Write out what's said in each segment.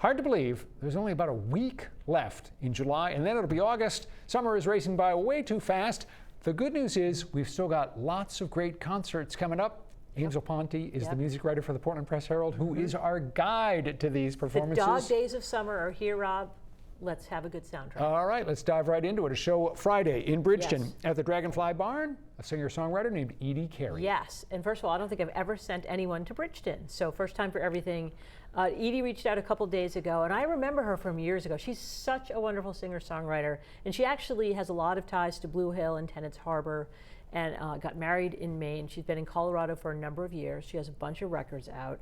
Hard to believe there's only about a week left in July, and then it'll be August. Summer is racing by way too fast. The good news is we've still got lots of great concerts coming up. Aimsel Ponti is the music writer for the Portland Press-Herald, who is our guide to these performances. The dog days of summer are here, Rob. Let's have a good soundtrack. All right, let's dive right into it. A show Friday in Bridgeton at the Dragonfly Barn, a singer-songwriter named Edie Carey. Yes, and first of all, I don't think I've ever sent anyone to Bridgeton, so first time for everything. Edie reached out a couple days ago, and I remember her from years ago. She's such a wonderful singer-songwriter, and she actually has a lot of ties to Blue Hill and Tennant's Harbor, and got married in Maine. She's been in Colorado for a number of years. She has a bunch of records out.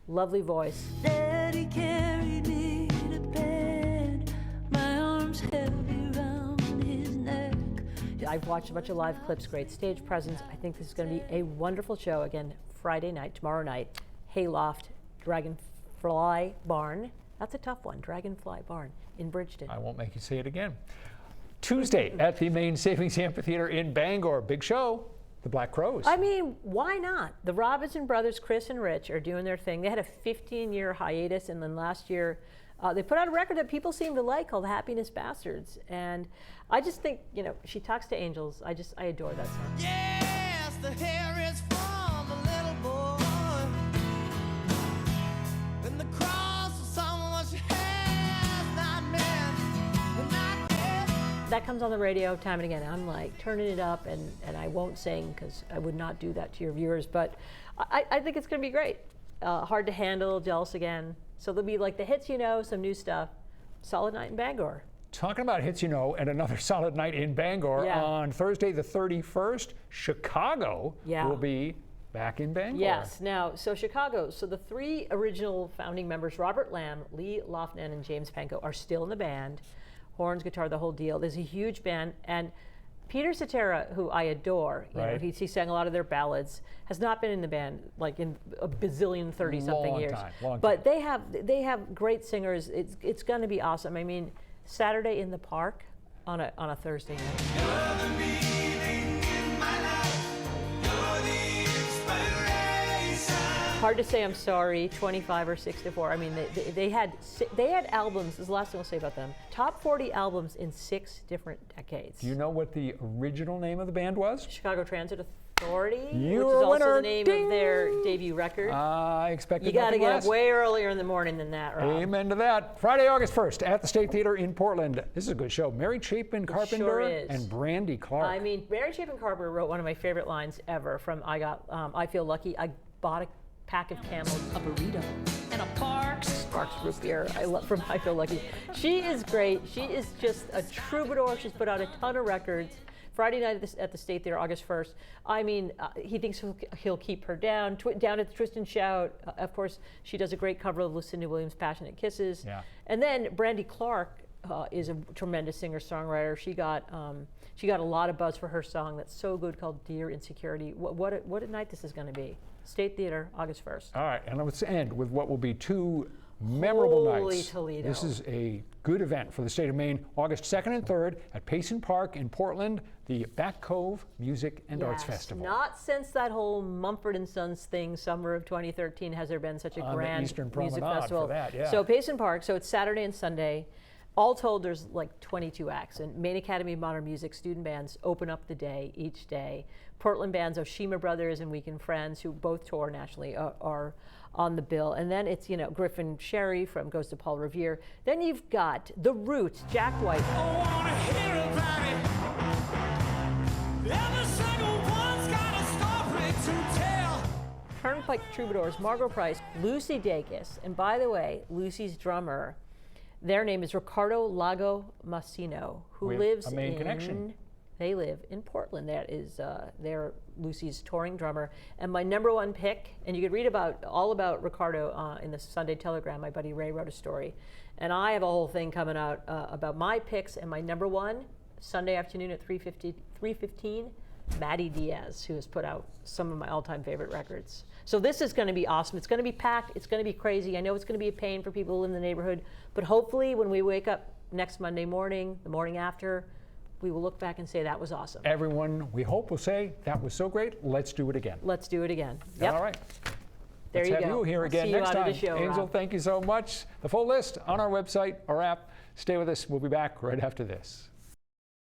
Lovely voice. Daddy carried me to bed, my arms heavy around his neck. I've watched a bunch of live clips, great stage presence. I think this is going to be a wonderful show. Again, Friday night, tomorrow night, Hayloft, Dragonfly Barn. That's a tough one, Dragonfly Barn in Bridgeton. I won't make you say it again. Tuesday at the Maine Savings Amphitheater in Bangor. Big show, the Black Crowes. I mean, why not? The Robinson brothers, Chris and Rich, are doing their thing. They had a 15-year hiatus, and then last year they put out a record that people seem to like called Happiness Bastards. And I just think, you know, She Talks to Angels. I adore that song. Yes, the hair is from a little boy, and the cross of someone she has not met, and not dead. That comes on the radio time and again. I'm like turning it up, and I won't sing because I would not do that to your viewers, but I think it's going to be great. Hard to Handle, Jealous Again. So there'll be like the hits, you know, some new stuff. Solid night in Bangor. Talking about hits, you know, and another solid night in Bangor on Thursday the 31st. Chicago will be back in Bangor. Yes. Now, so Chicago, so the three original founding members, Robert Lamb, Lee Lofnan, and James Pankow, are still in the band. Horns, guitar, the whole deal. There's a huge band, and Peter Cetera, who I adore, you know, he sang a lot of their ballads, has not been in the band like in a bazillion 30-something years. Long but time. they have great singers. It's going to be awesome. I mean, Saturday in the Park on a Thursday night. You're the meaning in my life. You're the inspiration. Hard to say I'm sorry, 25 or 64. I mean, they had albums, this is the last thing I'll say about them, top 40 albums in 6 different decades. Do you know what the original name of the band was? Chicago Transit Authority, You're which is a also winner. the name of their debut record. I expected You got to nothing get less. up way earlier in the morning than that, Rob. Amen to that. Friday, August 1st at the State Theater in Portland. This is a good show. Mary Chapin Carpenter sure is. and Brandy Clark. I mean, Mary Chapin Carpenter wrote one of my favorite lines ever from I Feel Lucky. I bought a pack of Camels, a burrito, and a Sparks root beer. I love from I Feel Lucky. She is great. She is just a troubadour. She's put out a ton of records. Friday night at the State Theater, August 1st. I mean, he thinks he'll keep her down. Down at the Twist and Shout. Of course, she does a great cover of Lucinda Williams' Passionate Kisses. Yeah. And then Brandy Clark is a tremendous singer-songwriter. She got a lot of buzz for her song that's so good called Dear Insecurity. What a night this is going to be. State Theater, August 1st. All right, and let's end with what will be 2 memorable Holy nights. Toledo. This is a good event for the state of Maine. August 2nd and 3rd at Payson Park in Portland, the Back Cove Music and Arts Festival. Not since that whole Mumford & Sons thing, summer of 2013, has there been such a grand the Eastern music Promenade festival. for that, yeah. So Payson Park, so it's Saturday and Sunday. All told, there's like 22 acts, and Maine Academy of Modern Music student bands open up the day each day. Portland bands, Oshima Brothers and Weekend Friends, who both tour nationally, are on the bill. And then it's, you know, Griffin Sherry from Goes to Paul Revere. Then you've got The Roots, Jack White. I wanna hear about it. Every single one's got a story to tell. Turnpike Troubadours, Margot Price, Lucy Dacus, and by the way, Lucy's drummer, their name is Ricardo Lago Massino, who lives a Maine connection. They live in Portland. That is, they're Lucy's touring drummer. And my #1 pick, and you could read all about Ricardo in the Sunday Telegram. My buddy Ray wrote a story, and I have a whole thing coming out about my picks. And my #1 Sunday afternoon at 3:15, Maddie Diaz, who has put out some of my all-time favorite records. So this is going to be awesome. It's going to be packed. It's going to be crazy. I know it's going to be a pain for people in the neighborhood, but hopefully when we wake up next Monday morning, the morning after, we will look back and say that was awesome. Everyone, we hope, will say that was so great. Let's do it again. Let's do it again. Yep. All right. There Let's you have go. you here I'll again see you next out at time. the show, Aimsel, Rob. thank you so much. The full list on our website or app. Stay with us. We'll be back right after this.